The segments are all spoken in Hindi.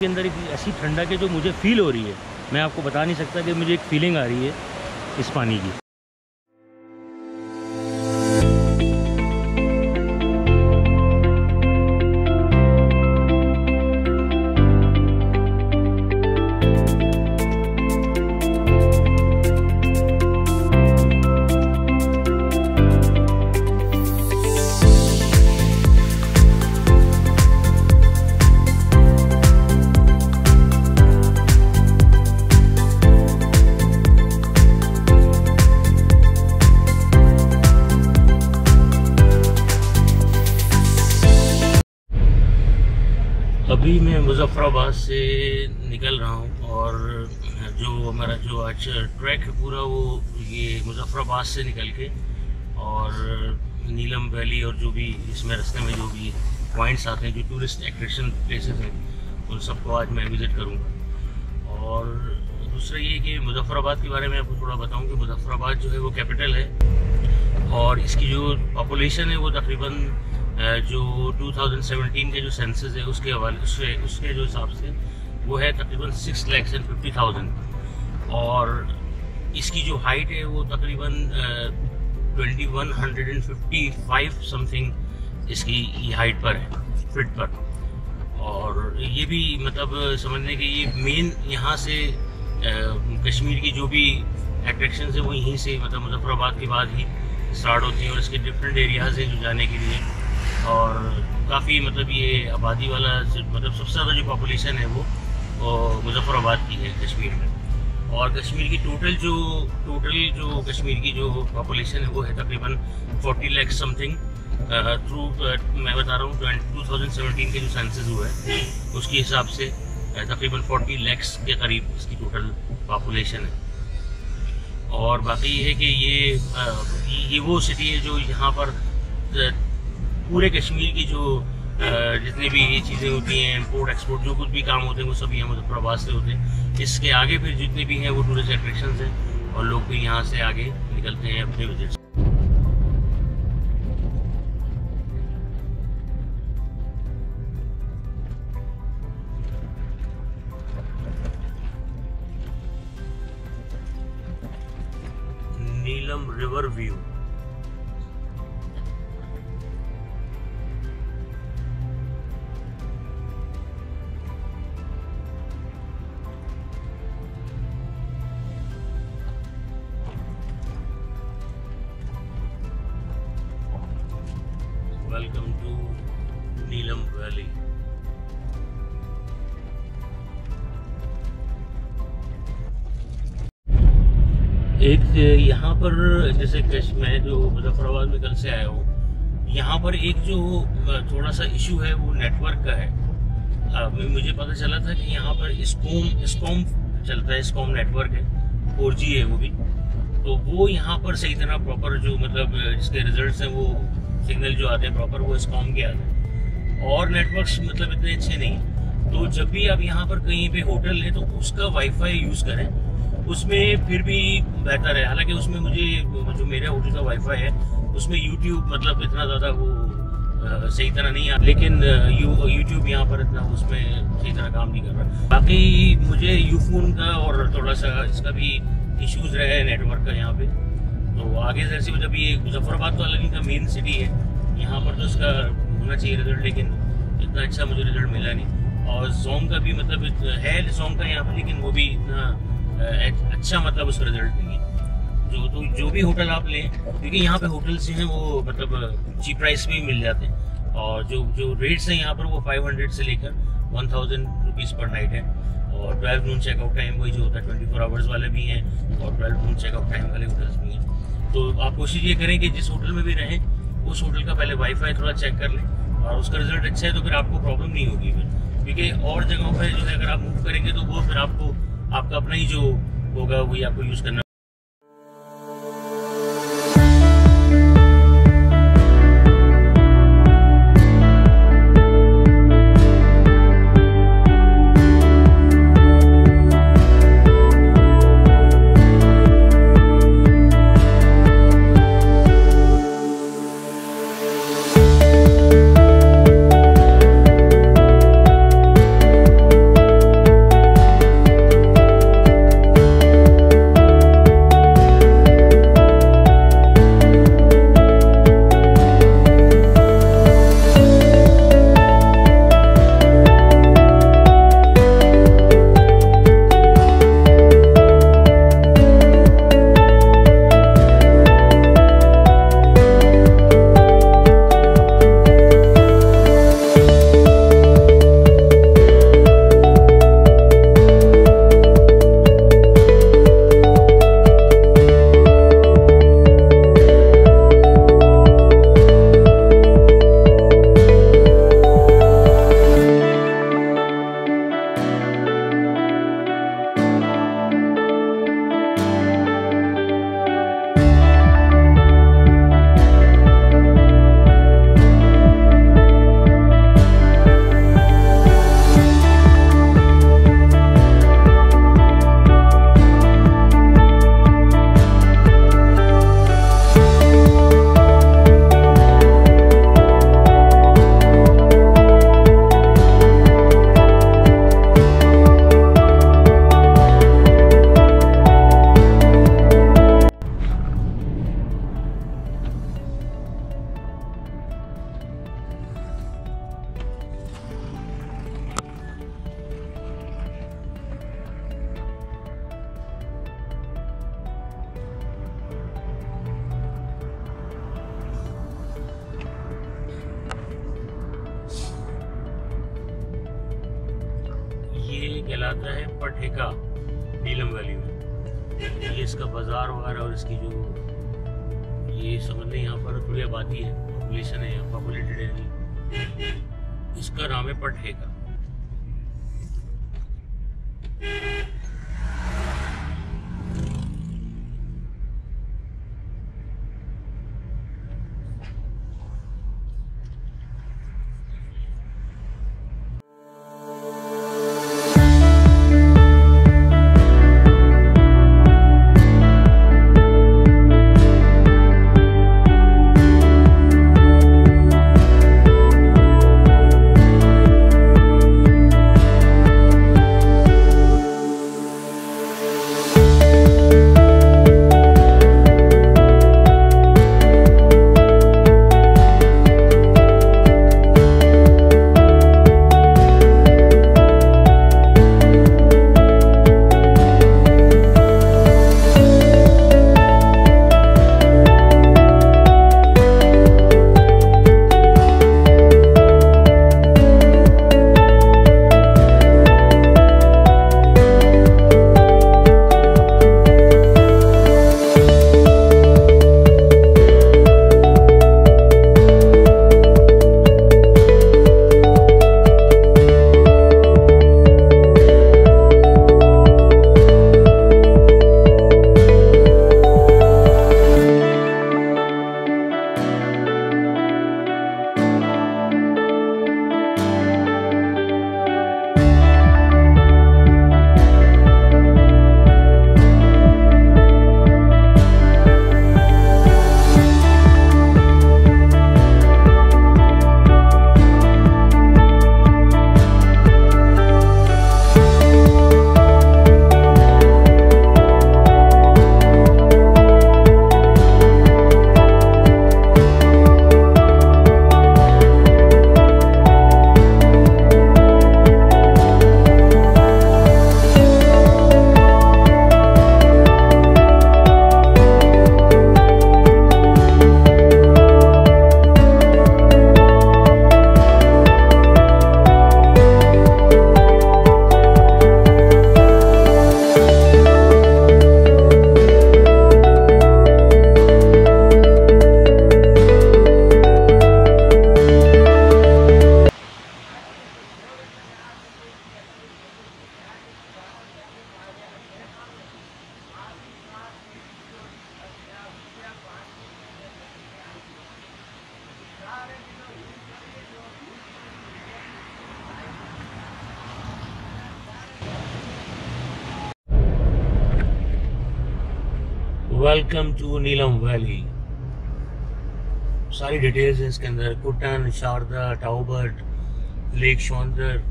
के अंदर एक ऐसी ठंडक है जो मुझे फील हो रही है, मैं आपको बता नहीं सकता कि मुझे एक फीलिंग आ रही है इस पानी की। अभी मैं मुज़फ़्फ़राबाद से निकल रहा हूँ और जो हमारा जो आज ट्रैक है पूरा वो ये मुज़फ़्फ़राबाद से निकल के और नीलम वैली और जो भी इसमें रास्ते में जो भी पॉइंट्स आते हैं जो टूरिस्ट अट्रैक्शन प्लेसेस हैं उन सबको आज मैं विज़िट करूँगा। और दूसरा ये कि मुज़फ़्फ़राबाद के बारे में आपको थोड़ा बताऊँ कि मुज़फ़्फ़राबाद जो है वो कैपिटल है और इसकी जो पॉपुलेशन है वो तकरीबन जो 2017 के जो सेंसस है उसके हवाले उसके जो हिसाब से वो है तकरीबन 6,50,000 और इसकी जो हाइट है वो तकरीबन 2155 समथिंग इसकी ये हाइट पर है, फीट पर। और ये भी मतलब समझने कि ये मेन यहाँ से कश्मीर की जो भी अट्रैक्शन है वो यहीं से मतलब मुज़फ़्फ़राबाद के बाद ही स्टार्ट होती हैं और इसके डिफरेंट एरियाज़ हैं जो जाने के लिए। और काफ़ी मतलब ये आबादी वाला मतलब सबसे ज़्यादा जो पॉपुलेशन है वो मुज़फ़्फ़राबाद की है कश्मीर में। और कश्मीर की टोटल जो कश्मीर की जो पॉपुलेशन है वो है तकरीबन 40 लाख समथिंग थ्रू मैं बता रहा हूँ 2017 के जो सेंसस हुआ है उसके हिसाब से तकरीबन 40 लाख के करीब इसकी टोटल पॉपुलेशन है। और बाकी ये है कि ये वो सिटी है जो यहाँ पर पूरे कश्मीर की जो जितनी भी ये चीज़ें होती हैं इम्पोर्ट एक्सपोर्ट जो कुछ भी काम होते हैं वो सब यहाँ मुज़फ़्फ़राबाद से होते हैं। इसके आगे फिर जितने भी हैं वो टूरिस्ट अट्रैक्शंस हैं और लोग भी यहाँ से आगे निकलते हैं अपने visits. Neelum river view welcome to Neelum valley. एक यहाँ पर जैसे मैं जो मुज़फ़्फ़राबाद में कल से आया हूँ यहाँ पर एक जो थोड़ा सा इशू है वो नेटवर्क का है। मुझे पता चला था कि यहाँ पर स्कॉम चलता है, स्कॉम नेटवर्क है, 4G है वो भी, तो वो यहाँ पर सही तरह प्रॉपर जो मतलब जिसके रिजल्ट्स हैं वो सिग्नल जो आते हैं प्रॉपर वो स्कॉम के आते हैं और नेटवर्क्स मतलब इतने अच्छे नहीं। तो जब भी आप यहाँ पर कहीं पे होटल है तो उसका वाईफाई यूज़ करें, उसमें फिर भी बेहतर है। हालांकि उसमें मुझे जो मेरे होटल का वाईफाई है उसमें यूट्यूब मतलब इतना ज़्यादा वो सही तरह नहीं है, लेकिन यूट्यूब यहाँ पर इतना उसमें सही तरह काम नहीं कर रहा। बाकी मुझे यूफोन का और थोड़ा सा इसका भी इश्यूज़ रहे नेटवर्क का यहाँ पे। तो आगे जैसे जब ये मुज़फ़्फ़राबाद तो अलग इनका मेन सिटी है यहाँ पर तो इसका होना चाहिए रिजल्ट, लेकिन इतना अच्छा मुझे रिजल्ट मिला नहीं। और जोम का भी मतलब है जोम का यहाँ पर, लेकिन वो भी इतना अच्छा मतलब उसका रिजल्ट नहीं है। जो भी होटल आप लें, क्योंकि यहाँ पे होटल्स जो हैं वो मतलब चीप प्राइस में ही मिल जाते हैं और जो रेट्स हैं यहाँ पर वो 500 से लेकर 1000 रुपीज़ पर नाइट है। और 12 नून चेकआउट टाइम वही जो होता है 24 आवर्स वाले भी हैं और 12 नून चेकआउट टाइम वाले होटल्स भी हैं। तो आप कोशिश ये करें कि जिस होटल में भी रहें उस होटल का पहले वाईफाई थोड़ा चेक कर लें और उसका रिजल्ट अच्छा है तो फिर आपको प्रॉब्लम नहीं होगी फिर, क्योंकि और जगहों पर जो है अगर आप मूव करेंगे तो वो फिर आपका अपना ही जो होगा वही आपको यूज़ करना। ये कहलाता है पठेका नीलम वैली में। ये इसका बाजार वगैरह और इसकी जो ये समझ लें यहाँ पर थोड़ी आबादी है, पॉपुलेशन है, यहाँ पॉपुलेटेड है। इसका नाम है Patheka. Welcome to Neelum valley. सारी डिटेल्स हैं इसके अंदर, कुटन, शारदा, टाउबर्ट, लेक शौंदर,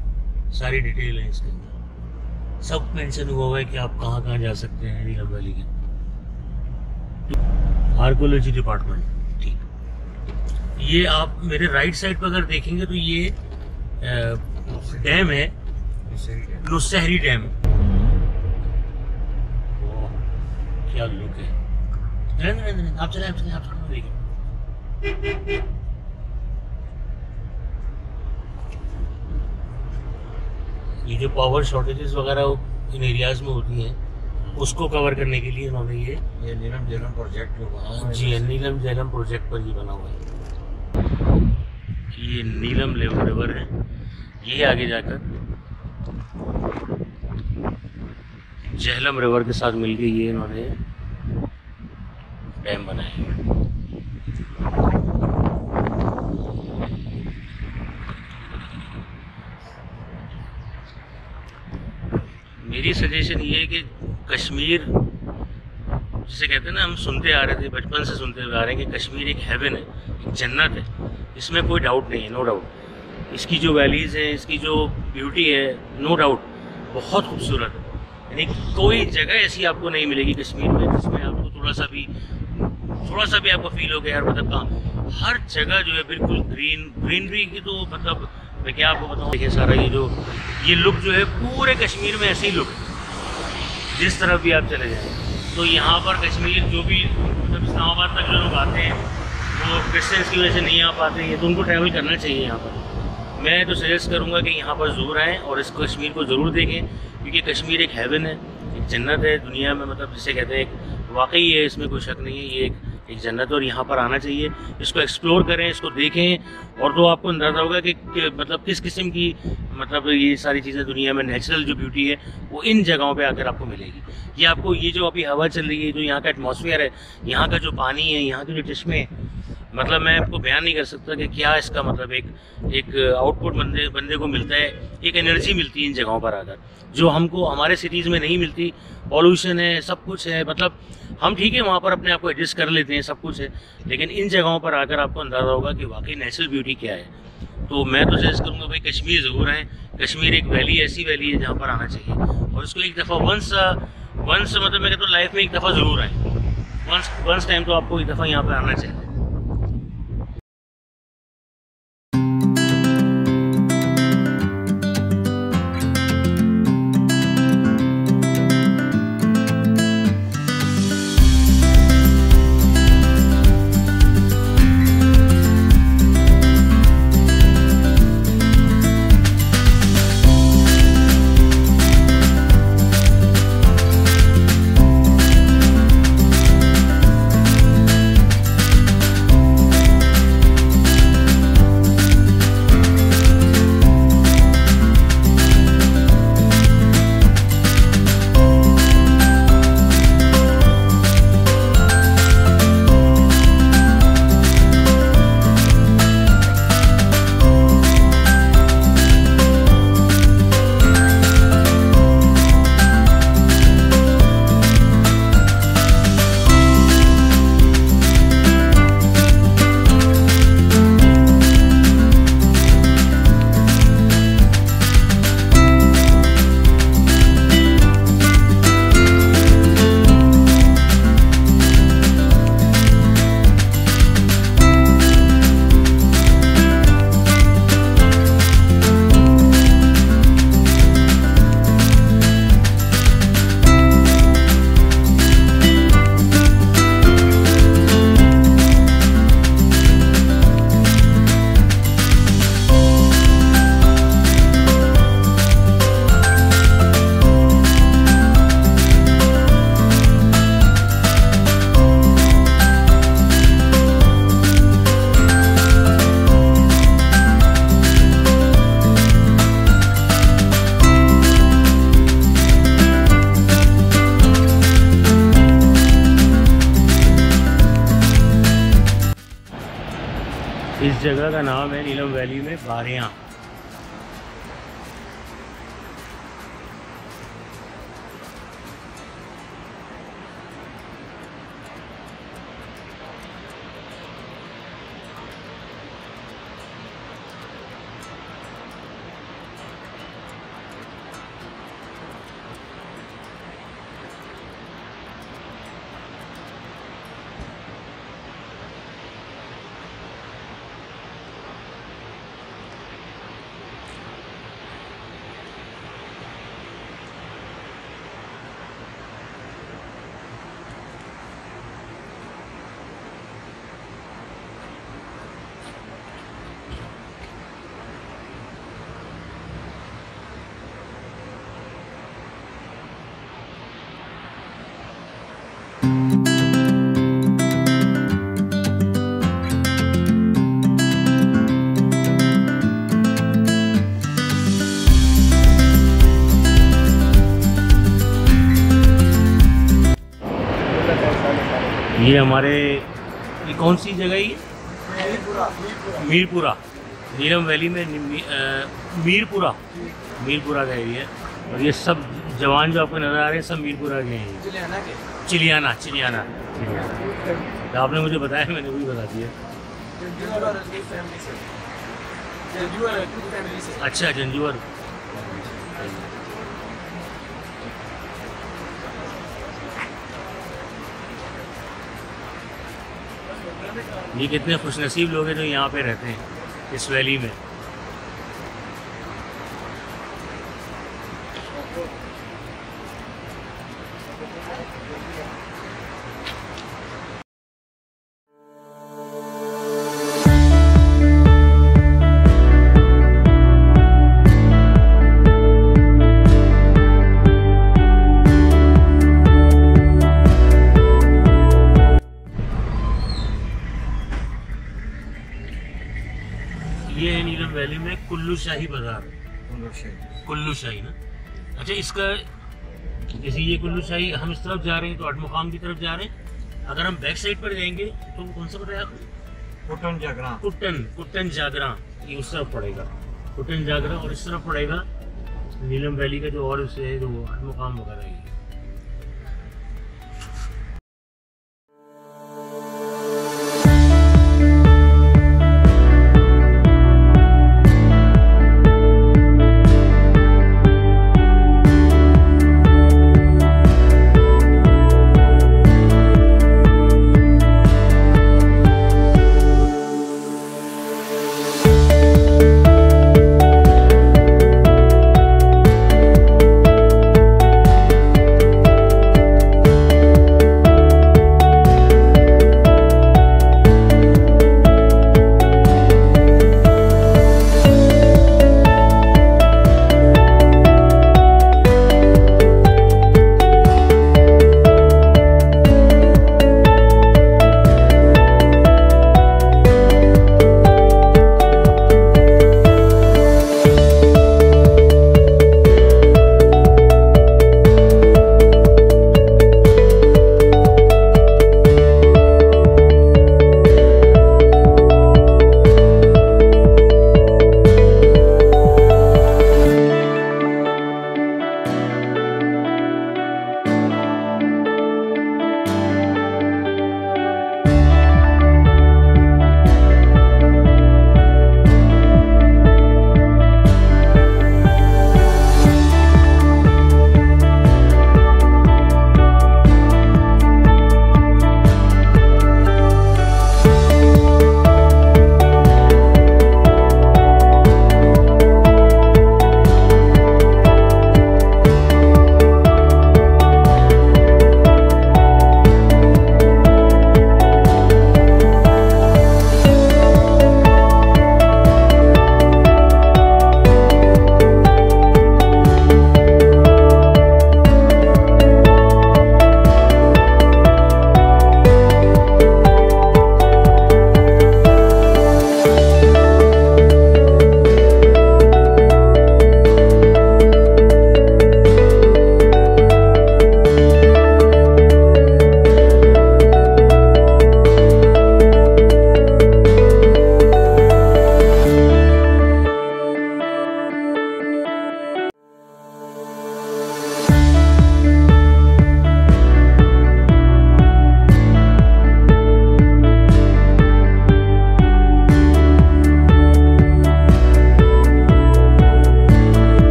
सारी डिटेल है इसके अंदर। सब मेंशन हुआ है कि आप कहाँ कहाँ जा सकते हैं नीलम वैली के। आर्कोलॉजी डिपार्टमेंट, ठीक। ये आप मेरे राइट साइड पर अगर देखेंगे तो ये डैम है, नुसहरी डैम। क्या लुक है। आप चले देखिए। ये जो पावर शॉर्टेजेस वगैरह इन एरियाज में होती हैं उसको कवर करने के लिए इन्होंने ये नीलम झेलम प्रोजेक्ट जो बना जी, नीलम झेलम प्रोजेक्ट पर ये बना हुआ है। ये नीलम रिवर है, ये आगे जाकर झेलम रिवर के साथ मिलके ये इन्होंने डैम बनाया है। मेरी सजेशन ये है कि कश्मीर जिसे कहते हैं ना, हम सुनते आ रहे थे, बचपन से सुनते हुए आ रहे हैं कि कश्मीर एक हेवन है, एक जन्नत है। इसमें कोई डाउट नहीं है, नो डाउट। इसकी जो वैलीज़ हैं, इसकी जो ब्यूटी है, नो डाउट बहुत खूबसूरत है। यानी कोई जगह ऐसी आपको नहीं मिलेगी कश्मीर में जिसमें आपको थोड़ा सा भी आपको फील हो गया यार, मतलब कहाँ हर जगह जो है बिल्कुल ग्रीनरी की, तो मतलब मैं क्या आपको बताऊँ। देखिए सारा ये लुक जो है पूरे कश्मीर में ऐसे ही लुक है, जिस तरफ भी आप चले जाएँ। तो यहाँ पर कश्मीर जो भी मतलब इस्लामाबाद तक जो लोग आते हैं वो क्रिश्चियंस की वजह से नहीं आ पाते हैं, तो उनको ट्रैवल करना चाहिए यहाँ पर। मैं तो सजेस्ट करूँगा कि यहाँ पर ज़रूर आएँ और इस कश्मीर को ज़रूर देखें, क्योंकि कश्मीर एक हेवन है, एक जन्नत है दुनिया में, मतलब जिसे कहते हैं एक वाकई है, इसमें कोई शक नहीं है, ये एक जन्नत है और यहाँ पर आना चाहिए। इसको एक्सप्लोर करें, इसको देखें और तो आपको अंदाज़ा होगा कि मतलब किस किस्म की मतलब ये सारी चीज़ें दुनिया में नेचुरल जो ब्यूटी है वो इन जगहों पे आकर आपको मिलेगी। ये आपको ये जो अभी हवा चल रही है, जो यहाँ का एटमॉस्फेयर है, यहाँ का जो पानी है, यहाँ के जो चश्मे, मतलब मैं आपको बयान नहीं कर सकता कि क्या इसका मतलब एक आउटपुट बंदे को मिलता है, एक एनर्जी मिलती है इन जगहों पर आकर, जो हमको हमारे सिटीज़ में नहीं मिलती। पॉल्यूशन है, सब कुछ है, मतलब हम ठीक है वहाँ पर अपने आप को एडजस्ट कर लेते हैं, सब कुछ है, लेकिन इन जगहों पर आकर आपको अंदाज़ा होगा कि वाकई नेचुरल ब्यूटी क्या है। तो मैं तो सजेस्ट करूँगा भाई कश्मीर ज़रूर आएँ। कश्मीर एक वैली, ऐसी वैली है जहाँ पर आना चाहिए और इसको एक दफ़ा वंस मतलब मैं कहता हूँ लाइफ में एक दफ़ा ज़रूर आएँ, वंस टाइम तो आपको एक दफ़ा यहाँ पर आना चाहिए। इस जगह का नाम है नीलम वैली में बारियां। ये हमारे ये कौन सी जगह है? मीरपुरा। नीलम वैली में मीरपुरा का एरिया है और ये सब जवान जो आपको नज़र आ रहे हैं सब मीरपुरा के हैं। चिलियाना। तो आपने मुझे बताया, मैंने वही बता दिया। अच्छा, जंजूर। ये कितने खुशनसीब लोग हैं जो यहाँ पे रहते हैं इस वैली में। कुल्लू शाही बाजार, कुल्लू शाही ना। अच्छा, इसका जैसे ये कुल्लू शाही हम इस तरफ जा रहे हैं तो अठमुकाम की तरफ जा रहे हैं। अगर हम बैक साइड पर जाएंगे तो कौन सा बताया आपने? कुटन जागरा। कुटन जागरा, ये उस तरफ पड़ेगा कुटन जागरा, और इस तरफ पड़ेगा नीलम वैली का जो और से जो अठमुकाम वगैरह है।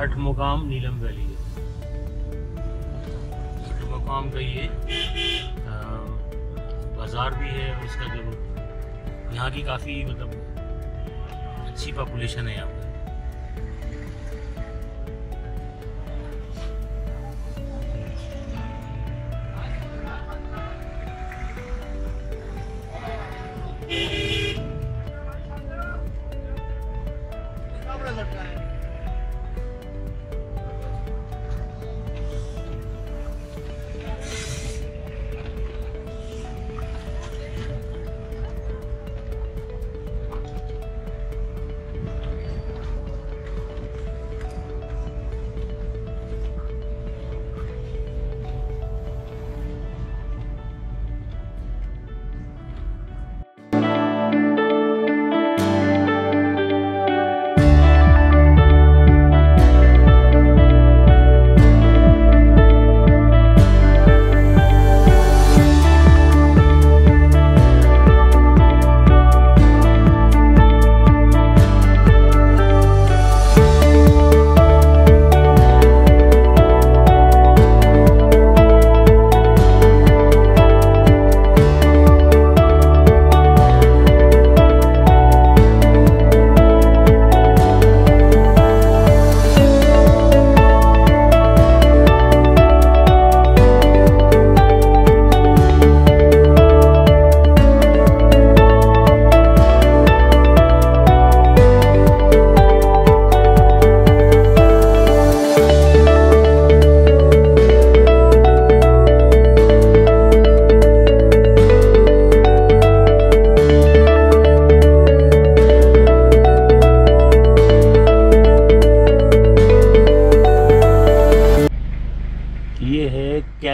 अठमुकाम नीलम वैली है। अठमुकाम का ये बाज़ार भी है, और इसका जो यहाँ की काफ़ी मतलब अच्छी पॉपुलेशन है यहाँ पर।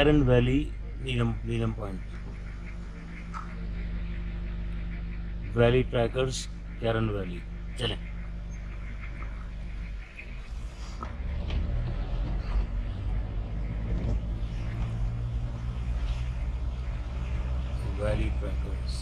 Keran valley, Neelum point, valley trekkers, Keran valley. चलें। वैली ट्रैकर्स,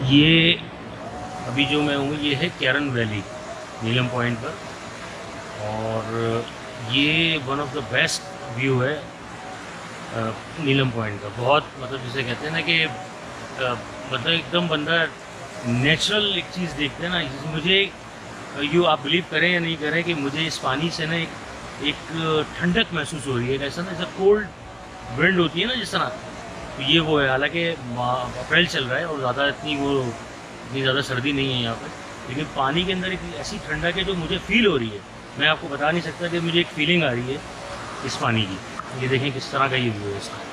ये अभी जो मैं हूँ ये है कैरन वैली, नीलम पॉइंट पर, और ये one of the best view है नीलम पॉइंट का। बहुत मतलब जिसे कहते हैं ना कि मतलब एकदम बंदा नेचुरल एक चीज़ देखते हैं ना। मुझे आप बिलीव करें या नहीं करें कि मुझे इस पानी से ना एक ठंडक महसूस हो रही है, ऐसा ना जैसा कोल्ड विंड होती है ना जिस तरह, तो ये वो है। हालांकि अप्रैल चल रहा है और इतनी ज़्यादा सर्दी नहीं है यहाँ पर, लेकिन पानी के अंदर एक ऐसी ठंडक है जो मुझे फील हो रही है। मैं आपको बता नहीं सकता कि मुझे एक फीलिंग आ रही है इस पानी की। ये देखें किस तरह का ये व्यू है इसका।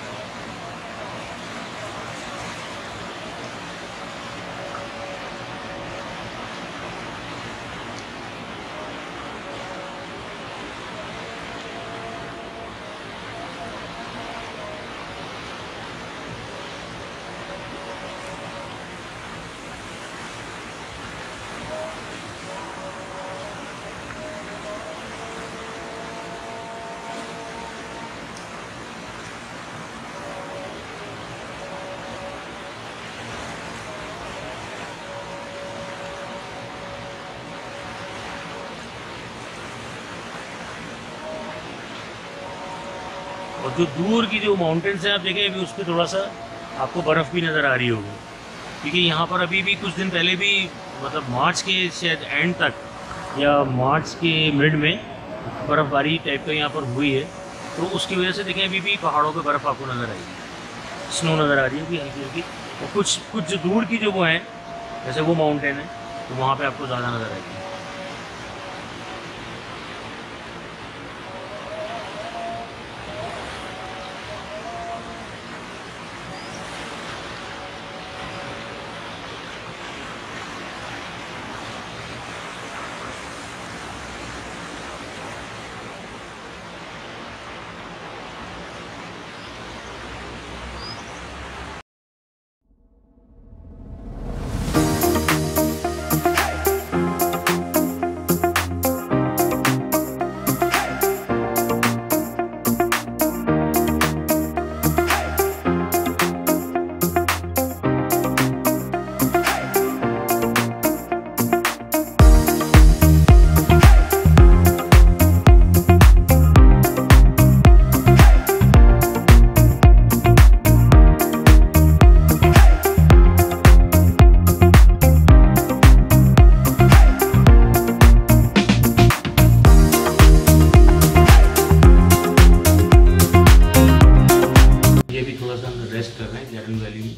और जो दूर की जो माउंटेन्स हैं आप देखें, अभी उस पर थोड़ा सा आपको बर्फ़ भी नज़र आ रही होगी, क्योंकि यहाँ पर अभी भी कुछ दिन पहले भी मतलब मार्च के शायद एंड तक या मार्च के मिड में बर्फ़बारी टाइप का यहाँ पर हुई है। तो उसकी वजह से देखें अभी भी पहाड़ों पे बर्फ़ आपको नज़र आएगी, स्नो नज़र आ रही है हल्की हल्की। और कुछ जो दूर की जो वो हैं, जैसे वो माउंटेन है, तो वहाँ पर आपको ज़्यादा नज़र आएगी। रेस्ट कर रहे हैं कैरन वैली में,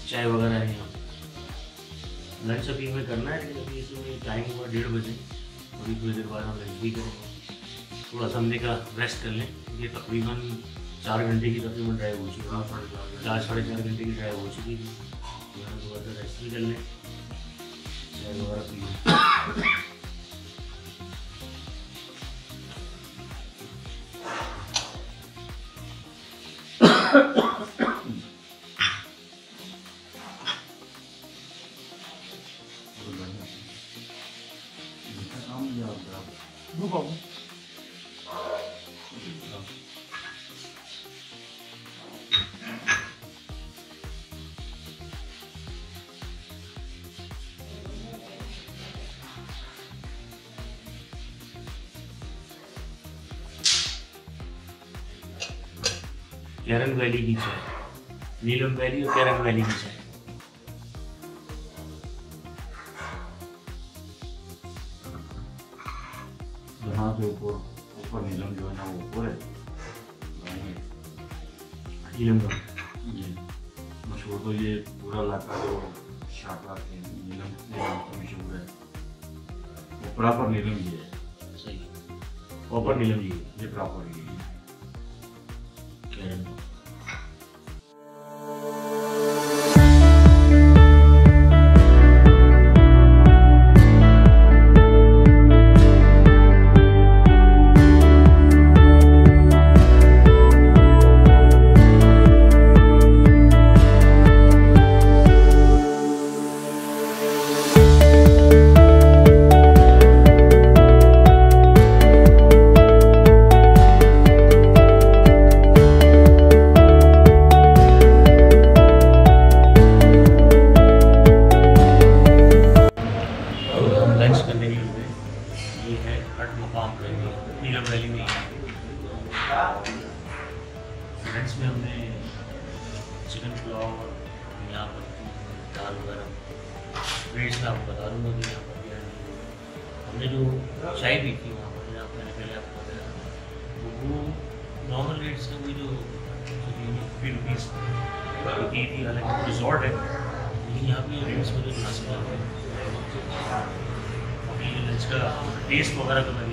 चाय वगैरह है यहाँ। लंच अभी हमें करना है, लेकिन अभी इसमें टाइम हुआ 1:30 बजे, अभी थोड़ी देर बाद हम लंच भी करेंगे। थोड़ा सा हमने का रेस्ट कर लें। ये तकरीबन 4 घंटे की तकरीबन ड्राइव हो चुकी है, 4-4.5 घंटे की ड्राइव हो चुकी थी। थोड़ा सा रेस्ट भी कर लें, चाय वगैरह पी लें। कैरन वैली की चाय, नीलम वैली और कैरन वैली की चाय। यहाँ से ऊपर नीलम जो है ना वो ऊपर है, नीलम का ये मशहूर तो ये पूरा इलाका जो शाखा के नीलम तो मशहूर है, वो प्रॉपर नीलम ये है। सही, प्रॉपर नीलम जी, ये प्रॉपर ये कैरन। लंच में हमने चिकन पुलाव और यहाँ पर दाल वगैरह रेट्स में आपको बता दूँगा कि यहाँ पर क्या है। हमने जो चाय पी थी वहाँ पर जहाँ मैंने पहले आपको बताया था, तो वो नॉर्मल रेट्स में वही जो 50 रुपीज़ होती थी। हालांकि रिजॉर्ट है लेकिन यहाँ पे रेट्स मुझे मुनासिब लग रहे हैं। अभी लंच का टेस्ट वगैरह का मैं